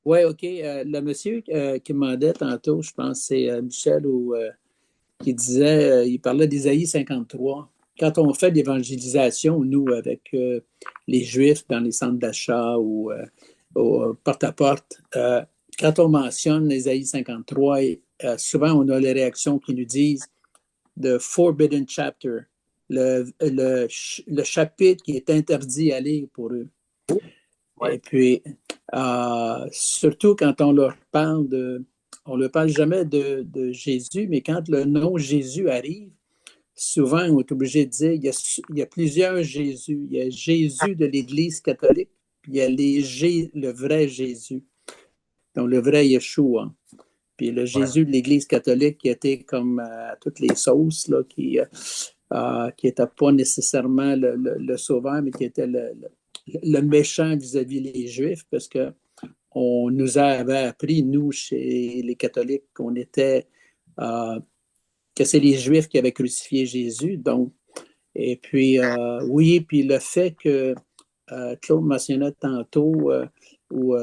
Oui, OK. Le monsieur qui demandait tantôt, je pense que c'est Michel ou qui disait, il parlait d'Ésaïe 53. Quand on fait l'évangélisation, nous, avec les Juifs dans les centres d'achat ou au porte-à-porte, quand on mentionne Ésaïe 53, souvent on a les réactions qui nous disent The Forbidden Chapter, le chapitre qui est interdit à lire pour eux. Ouais. Et puis, surtout quand on leur parle on ne leur parle jamais de Jésus, mais quand le nom Jésus arrive, souvent on est obligé de dire il y a plusieurs Jésus. Il y a Jésus de l'Église catholique, puis il y a le vrai Jésus, donc le vrai Yeshua. Puis le Ouais. Jésus de l'Église catholique qui était comme à toutes les sauces, là, qui n'était pas nécessairement le sauveur, mais qui était le méchant vis-à-vis les Juifs, parce que on nous avait appris, nous, chez les catholiques, euh, que c'est les Juifs qui avaient crucifié Jésus. Donc, et puis, oui, puis le fait que Claude mentionnait tantôt, ou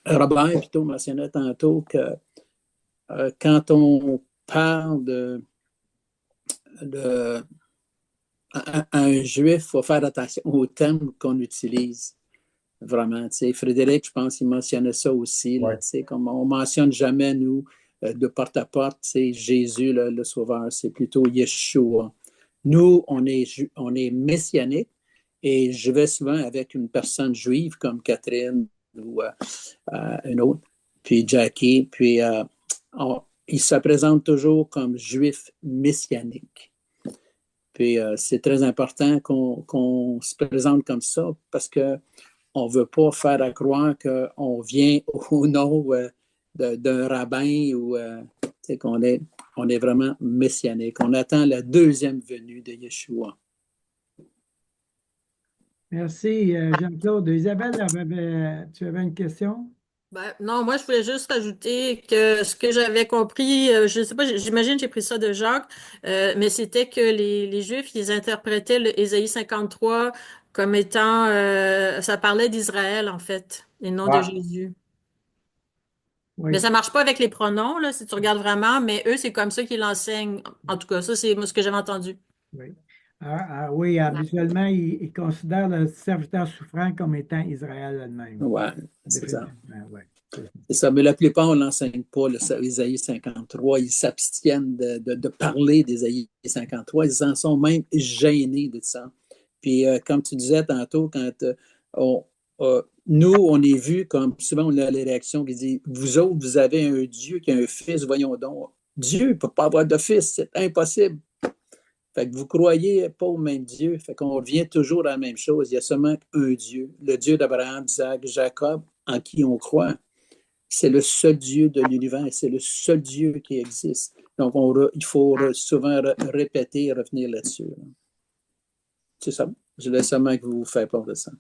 Robert plutôt mentionnait tantôt que quand on parle de un juif, il faut faire attention aux termes qu'on utilise. Vraiment, tu sais, Frédéric, je pense qu'il mentionnait ça aussi, là, Ouais. tu sais, comme on mentionne jamais, nous, de porte à porte, c'est Jésus, le Sauveur, c'est plutôt Yeshua. Nous, on est messianique et je vais souvent avec une personne juive comme Catherine ou une autre, puis Jackie, puis il se présente toujours comme juif messianique. Puis c'est très important qu'on se présente comme ça parce que on ne veut pas faire à croire qu'on vient au nom d'un rabbin ou on est vraiment messianique. On attend la deuxième venue de Yeshua. Merci, Jean-Claude. Isabelle, tu avais une question? Ben, non, moi, je voulais juste rajouter que ce que j'avais compris, je ne sais pas, j'imagine que j'ai pris ça de Jacques, mais c'était que les Juifs, ils interprétaient le Ésaïe 53 comme étant, ça parlait d'Israël, en fait, et non de Ah, Jésus. Mais Oui. ça marche pas avec les pronoms, là, si tu regardes vraiment, mais eux, c'est comme ça qu'ils l'enseignent. En tout cas, ça, c'est moi, ce que j'avais entendu. Oui. Oui, habituellement, ils considèrent le serviteur souffrant comme étant Israël elle-même. Ouais, c'est ça. Définitivement, oui. C'est ça. Mais la plupart, on n'enseigne pas l'Ésaïe 53. Ils s'abstiennent de parler d'Ésaïe 53. Ils en sont même gênés de ça. Puis, comme tu disais tantôt, quand on, nous, on est vu comme souvent on a les réactions qui disent vous autres, vous avez un Dieu qui a un fils, voyons donc. Dieu ne peut pas avoir de fils, c'est impossible. Fait que vous croyez pas au même Dieu. Fait qu'on revient toujours à la même chose. Il y a seulement un Dieu, le Dieu d'Abraham, d'Isaac, Jacob, en qui on croit. C'est le seul Dieu de l'univers, c'est le seul Dieu qui existe. Donc, il faut souvent répéter et revenir là-dessus. C'est ça. Je laisse seulement que vous faites part de ça.